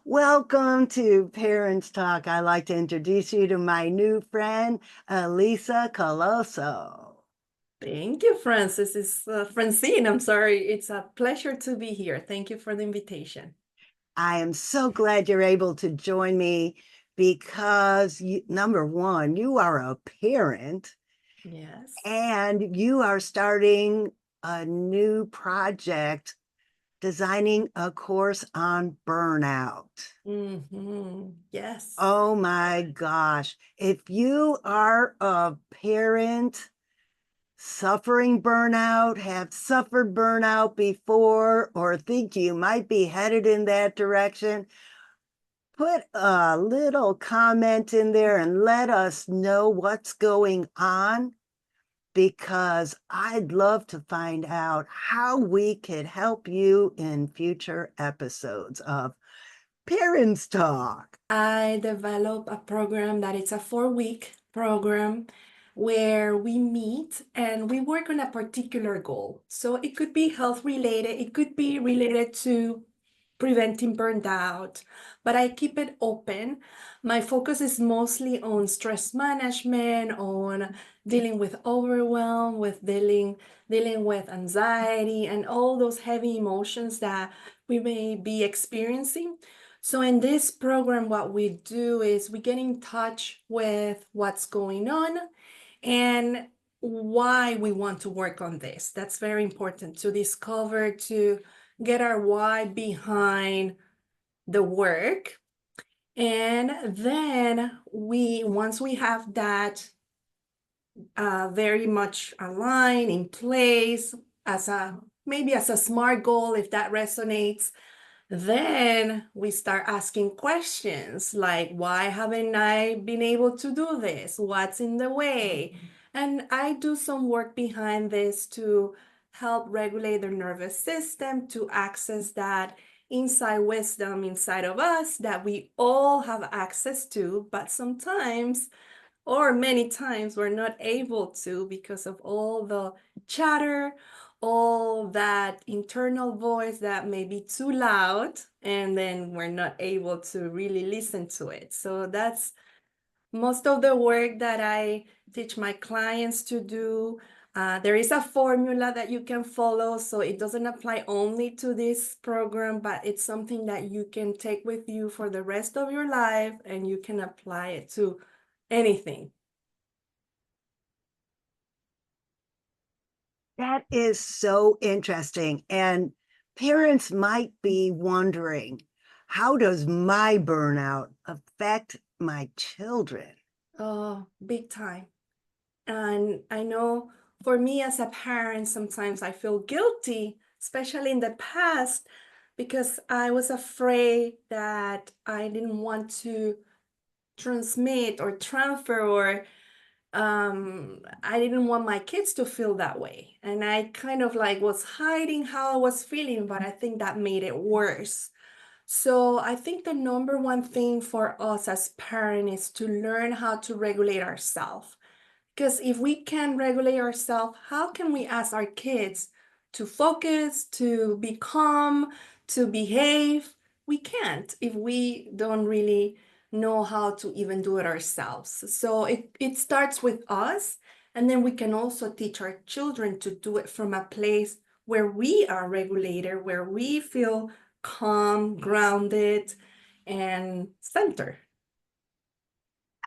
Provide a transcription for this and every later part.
Welcome to Parents Talk. I'd like to introduce you to my new friend, Elisa Coloso. Thank you, Francis. It's Francine. I'm sorry. It's a pleasure to be here. Thank you for the invitation. I am so glad you're able to join me because, number one, you are a parent Yes. and you are starting a new project designing a course on burnout. Yes. Oh my gosh. If you are a parent suffering burnout, have suffered burnout before, or think you might be headed in that direction, put a little comment in there and let us know what's going on because I'd love to find out how we could help you in future episodes of Parents Talk. I developed a program that it's a 4-week program where we meet and we work on a particular goal. So it could be health related, it could be related to preventing burnout, but I keep it open. My focus is mostly on stress management, on dealing with overwhelm, with dealing with anxiety and all those heavy emotions that we may be experiencing. So in this program, what we do is we get in touch with what's going on and why we want to work on this. That's very important to discover, to get our why behind the work. And then once we have that very much aligned in place as maybe as a SMART goal, if that resonates, then we start asking questions like, why haven't I been able to do this? What's in the way? And I do some work behind this to help regulate the nervous system, to access that inside wisdom inside of us that we all have access to, but sometimes or many times we're not able to because of all the chatter, all that internal voice that may be too loud, and then we're not able to really listen to it. So that's most of the work that I teach my clients to do. There is a formula that you can follow, so it doesn't apply only to this program, but it's something that you can take with you for the rest of your life and you can apply it to anything. That is so interesting. And parents might be wondering, how does my burnout affect my children? Oh, big time. And I know for me as a parent, sometimes I feel guilty, especially in the past, because I was afraid that I didn't want to transmit or transfer or I didn't want my kids to feel that way. And I kind of like was hiding how I was feeling, but I think that made it worse. So I think the number one thing for us as parents is to learn how to regulate ourselves. Because if we can regulate ourselves, how can we ask our kids to focus, to be calm, to behave? We can't if we don't really know how to even do it ourselves. So it starts with us, and then we can also teach our children to do it from a place where we are regulated, where we feel calm, grounded, and centered.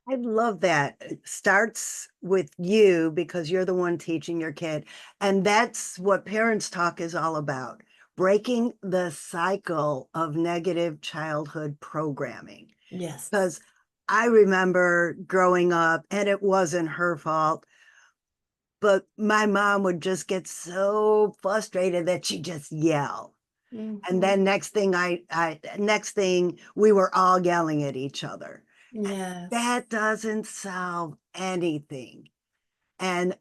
I love that. It starts with you because you're the one teaching your kid. And that's what Parents Talk is all about, breaking the cycle of negative childhood programming. Yes. Because I remember growing up, and it wasn't her fault, but my mom would just get so frustrated that she'd just yell. And Mhm. then next thing we were all yelling at each other. Yes. That doesn't solve anything. And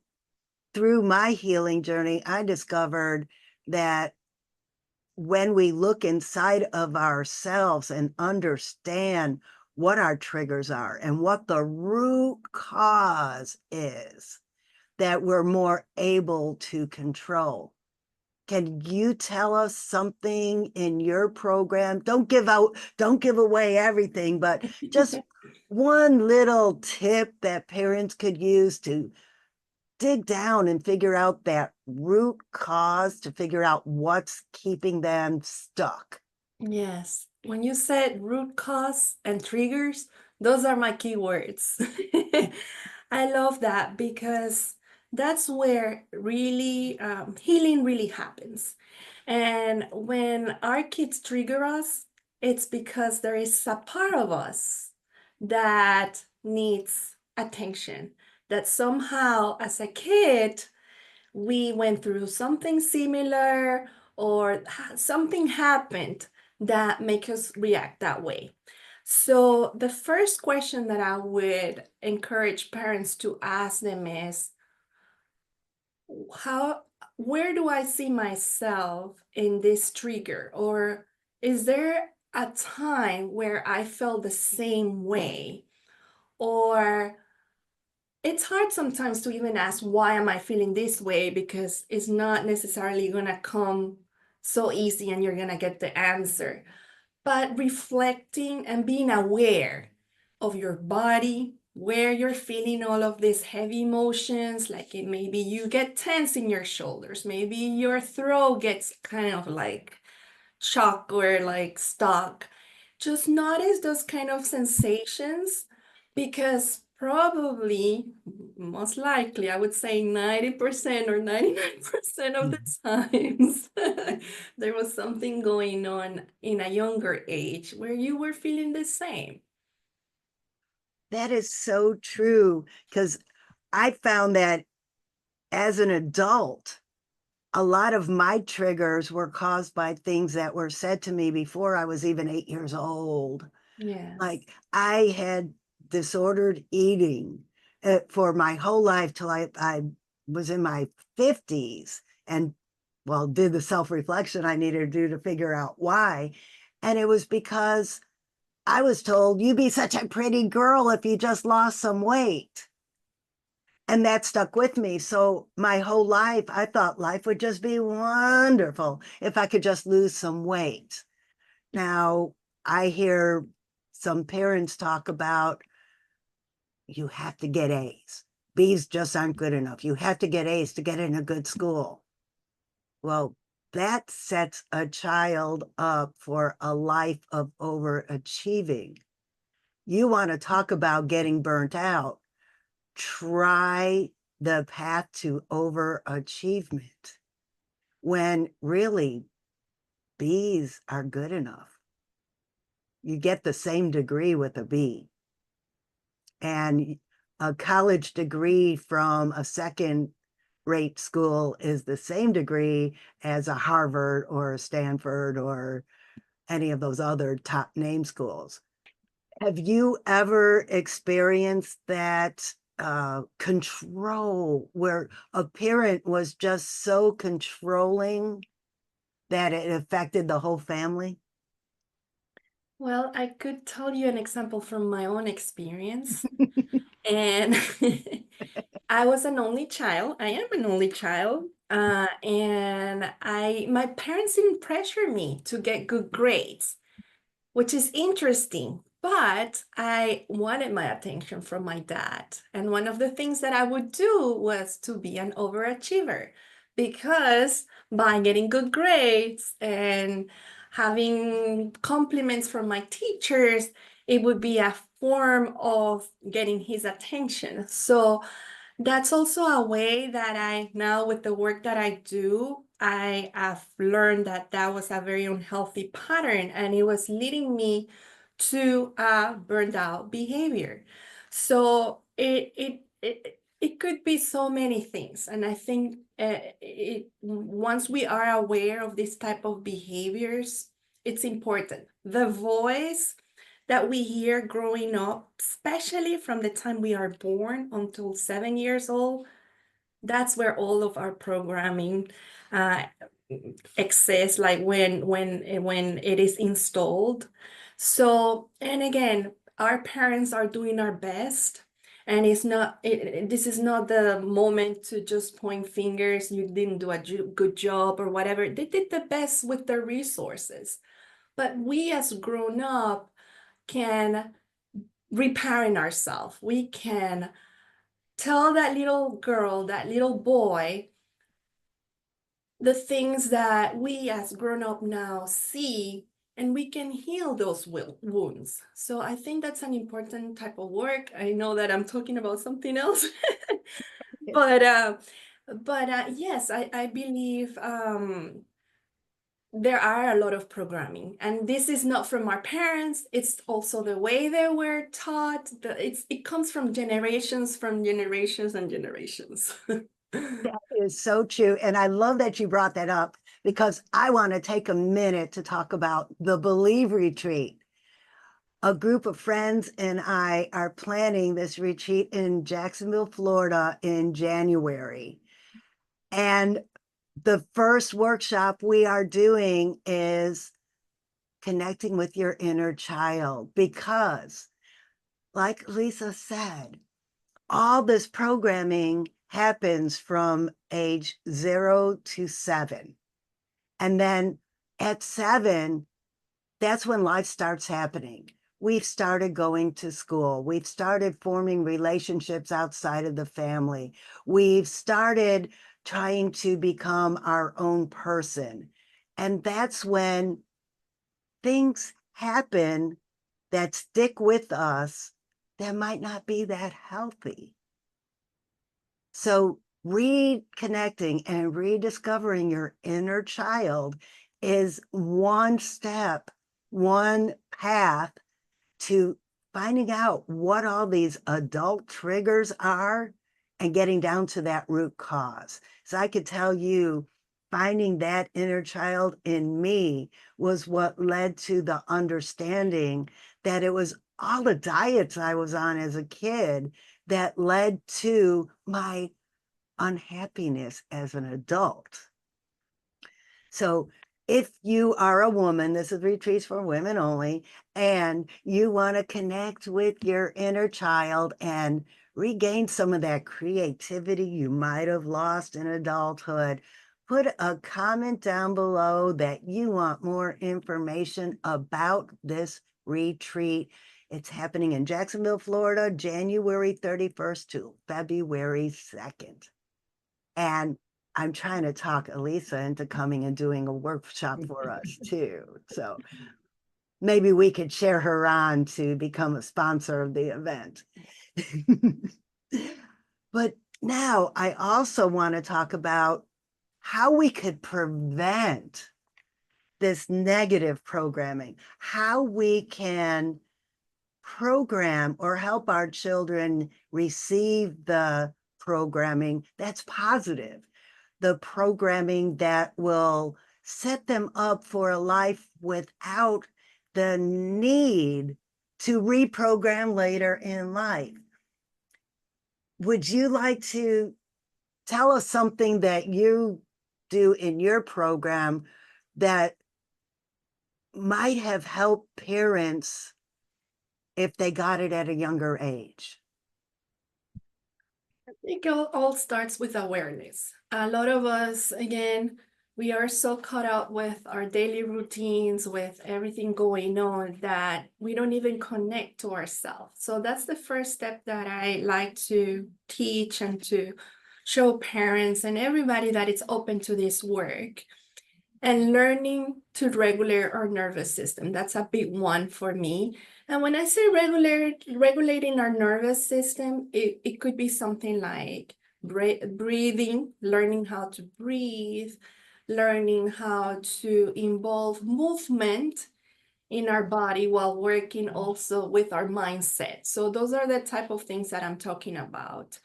through my healing journey, I discovered that when we look inside of ourselves and understand what our triggers are and what the root cause is, that we're more able to control Can you tell us something in your program? Don't give away everything, but just one little tip that parents could use to dig down and figure out that root cause, to figure out what's keeping them stuck. Yes. When you said root cause and triggers, those are my keywords. I love that because that's where really healing really happens. And when our kids trigger us, it's because there is a part of us that needs attention, that somehow as a kid, we went through something similar or something happened that make us react that way. So the first question that I would encourage parents to ask them is, how, where do I see myself in this trigger? Or is there a time where I felt the same way? Or it's hard sometimes to even ask, why am I feeling this way? Because it's not necessarily going to come so easy and you're going to get the answer. But reflecting and being aware of your body, where you're feeling all of these heavy emotions, like maybe you get tense in your shoulders, maybe your throat gets kind of like shock or like stuck. Just notice those kind of sensations because probably, most likely, I would say 90% or 99% of the times, there was something going on in a younger age where you were feeling the same. That is so true because I found that as an adult, a lot of my triggers were caused by things that were said to me before I was even 8 years old. Yes. Like I had disordered eating for my whole life till I was in my 50s and, well, did the self reflection I needed to do to figure out why. And it was because I was told, "You be such a pretty girl if you just lost some weight." And that stuck with me. So my whole life, I thought life would just be wonderful if I could just lose some weight. Now, I hear some parents talk about you have to get A's. B's just aren't good enough. You have to get A's to get in a good school. Well, that sets a child up for a life of overachieving. You want to talk about getting burnt out. Try the path to overachievement when really B's are good enough. You get the same degree with a B. And a college degree from a second rate school is the same degree as a Harvard or a Stanford or any of those other top name schools. Have you ever experienced that control where a parent was just so controlling that it affected the whole family? Well, I could tell you an example from my own experience. And I was an only child. I am an only child. And my parents didn't pressure me to get good grades, which is interesting. But I wanted my attention from my dad. And one of the things that I would do was to be an overachiever because by getting good grades and having compliments from my teachers, it would be a form of getting his attention. So that's also a way that I now, with the work that I do, I have learned that that was a very unhealthy pattern and it was leading me to a burned out behavior. So it could be so many things. And I think once we are aware of this type of behaviors, it's important. The voice that we hear growing up, especially from the time we are born until 7 years old, that's where all of our programming uh, exists, like when it is installed. So, and again, our parents are doing our best, And it's not, this is not the moment to just point fingers, you didn't do a good job or whatever. They did the best with their resources. But we as grown up can reparent ourselves. We can tell that little girl, that little boy, the things that we as grown up now see, and we can heal those wounds. So I think that's an important type of work. I know that I'm talking about something else, but yes, I believe there are a lot of programming, and this is not from our parents. It's also the way they were taught. It comes from generations and generations. That is so true. And I love that you brought that up because I want to take a minute to talk about the Believe Retreat. A group of friends and I are planning this retreat in Jacksonville, Florida in January. And the first workshop we are doing is connecting with your inner child because, like Lisa said, all this programming happens from age 0 to 7. And then at 7, that's when life starts happening. We've started going to school. We've started forming relationships outside of the family. We've started trying to become our own person. And that's when things happen that stick with us that might not be that healthy. So reconnecting and rediscovering your inner child is one step, one path to finding out what all these adult triggers are and getting down to that root cause. So I could tell you, finding that inner child in me was what led to the understanding that it was all the diets I was on as a kid that led to my unhappiness as an adult. So if you are a woman, this is retreats for women only, and you want to connect with your inner child and regain some of that creativity you might have lost in adulthood, put a comment down below that you want more information about this retreat. It's happening in Jacksonville, Florida, January 31st to February 2nd. And I'm trying to talk Elisa into coming and doing a workshop for us too. So maybe we could share her on to become a sponsor of the event. But now I also want to talk about how we could prevent this negative programming, how we can program or help our children receive the programming that's positive, the programming that will set them up for a life without the need to reprogram later in life. Would you like to tell us something that you do in your program that might have helped parents if they got it at a younger age? I think it all starts with awareness. A lot of us, again, we are so caught up with our daily routines, with everything going on, that we don't even connect to ourselves. So that's the first step that I like to teach and to show parents and everybody that it's open to this work. And learning to regulate our nervous system. That's a big one for me. And when I say regulating our nervous system, it could be something like breathing, learning how to breathe, learning how to involve movement in our body while working also with our mindset. So those are the type of things that I'm talking about.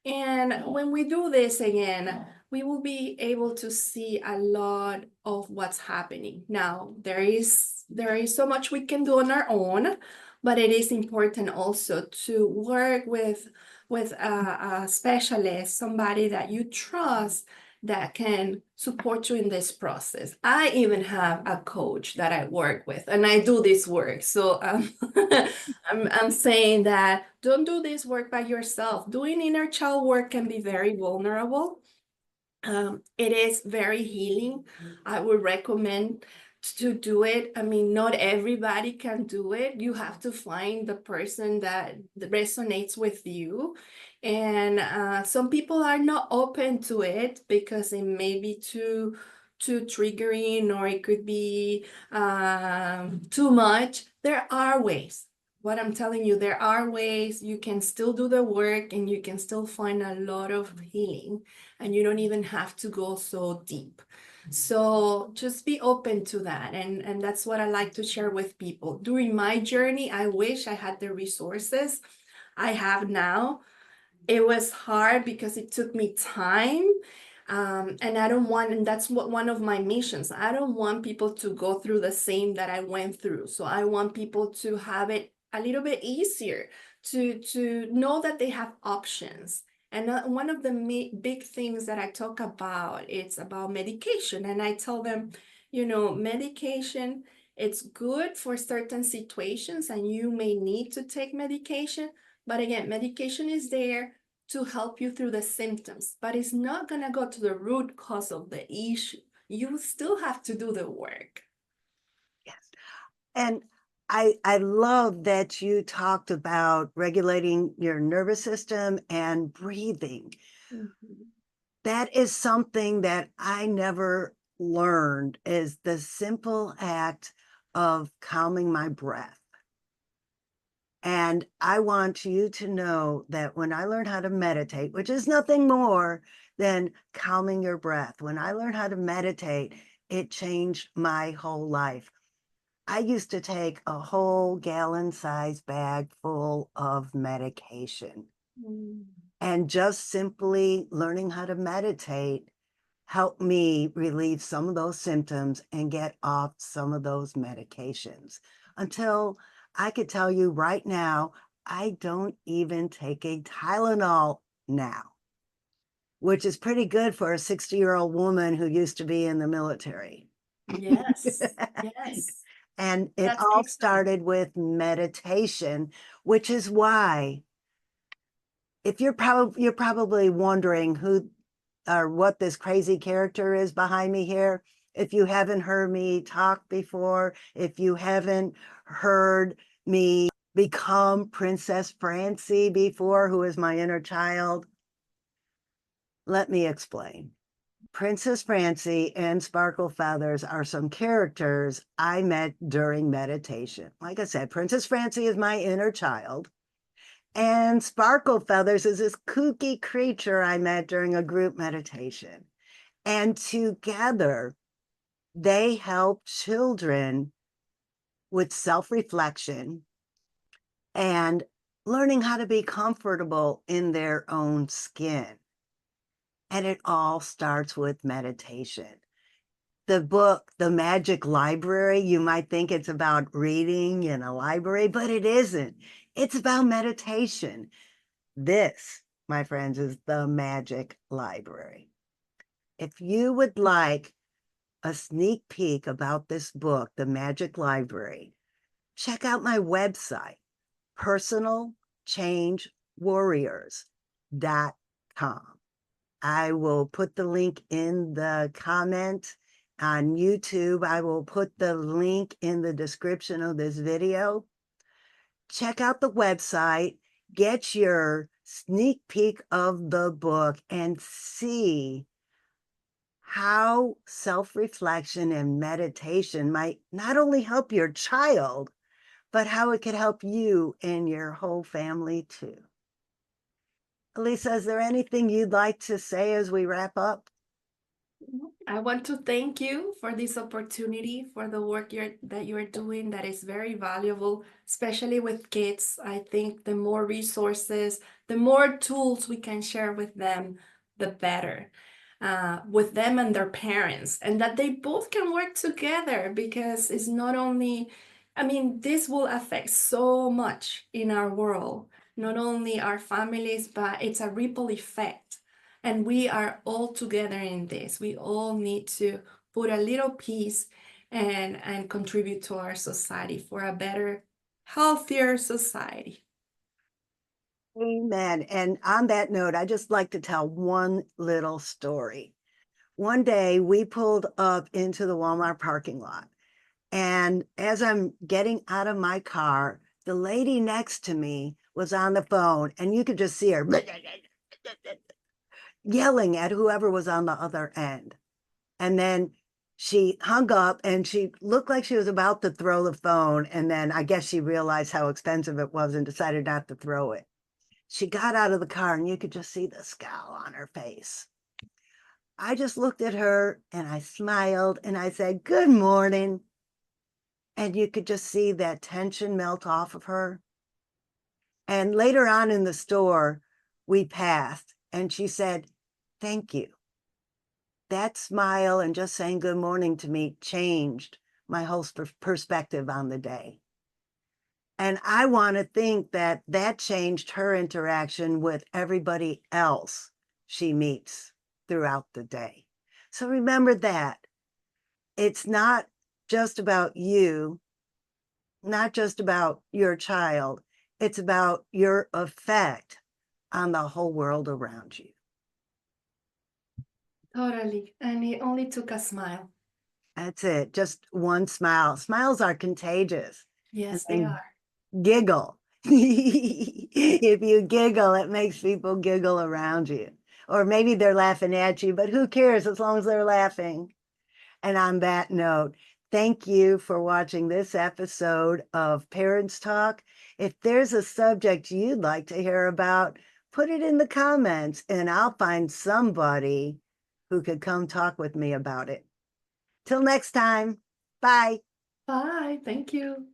And when we do this again, we will be able to see a lot of what's happening. Now, there is so much we can do on our own, but it is important also to work with a specialist, somebody that you trust, that can support you in this process. I even have a coach that I work with, and I do this work. So I'm saying that don't do this work by yourself. Doing inner child work can be very vulnerable. It is very healing. I would recommend to do it. I mean, not everybody can do it. You have to find the person that resonates with you. And some people are not open to it because it may be too triggering, or it could be too much. There are ways. What I'm telling you, there are ways you can still do the work and you can still find a lot of healing, and you don't even have to go so deep. So just be open to that. And that's what I like to share with people. During my journey, I wish I had the resources I have now. It was hard because it took me time. And I don't want, and that's what one of my missions. I don't want people to go through the same that I went through. So I want people to have it a little bit easier, to know that they have options. And one of the big things that I talk about, it's about medication. And I tell them, medication, it's good for certain situations and you may need to take medication. But again, medication is there to help you through the symptoms, but it's not going to go to the root cause of the issue. You still have to do the work. Yes. And I love that you talked about regulating your nervous system and breathing. Mhm. That is something that I never learned, is the simple act of calming my breath. And I want you to know that when I learned how to meditate, which is nothing more than calming your breath, when I learned how to meditate, it changed my whole life. I used to take a whole gallon-sized bag full of medication. Mm. And just simply learning how to meditate helped me relieve some of those symptoms and get off some of those medications, until I could tell you right now, I don't even take a Tylenol now, which is pretty good for a 60-year-old woman who used to be in the military. Yes, yes, And it that's all excellent. started with meditation, which is why, if you're probably wondering who or what this crazy character is behind me here. If you haven't heard me talk before, if you haven't heard me become Princess Francie before, who is my inner child, let me explain. Princess Francie and Sparkle Feathers are some characters I met during meditation. Like I said, Princess Francie is my inner child. And Sparkle Feathers is this kooky creature I met during a group meditation. And together, they help children with self-reflection and learning how to be comfortable in their own skin. And it all starts with meditation. The book, The Magic Library, you might think it's about reading in a library, but it isn't. It's about meditation. This, my friends, is the Magic Library. If you would like a sneak peek about this book, The Magic Library, check out my website, personalchangewarriors.com. I will put the link in the comment on YouTube. I will put the link in the description of this video. Check out the website, get your sneak peek of the book, and see how self-reflection and meditation might not only help your child, but how it could help you and your whole family too. Elisa, is there anything you'd like to say as we wrap up? I want to thank you for this opportunity, for the work that you're doing that is very valuable, especially with kids. I think the more resources, the more tools we can share with them, the better. With them and their parents, and that they both can work together, because it's not only, I mean, this will affect so much in our world, not only our families, but it's a ripple effect. And we are all together in this. We all need to put a little piece and contribute to our society for a better, healthier society. Amen. And on that note, I just like to tell one little story. One day we pulled up into the Walmart parking lot. And as I'm getting out of my car, the lady next to me was on the phone, and you could just see her yelling at whoever was on the other end. And then she hung up and she looked like she was about to throw the phone. And then I guess she realized how expensive it was and decided not to throw it. She got out of the car and you could just see the scowl on her face. I just looked at her and I smiled and I said, "Good morning." And you could just see that tension melt off of her. And later on in the store, we passed and she said, "Thank you." That smile and just saying good morning to me changed my whole perspective on the day. And I want to think that that changed her interaction with everybody else she meets throughout the day. So remember that it's not just about you, not just about your child, it's about your effect on the whole world around you. Totally. And it only took a smile. That's it. Just one smile. Smiles are contagious. And Yes, they then are. giggle. If you giggle, it makes people giggle around you. Or maybe they're laughing at you, but who cares as long as they're laughing? And on that note, thank you for watching this episode of Parents Talk. If there's a subject you'd like to hear about, put it in the comments and I'll find somebody who could come talk with me about it. Till next time, bye. Bye. Thank you.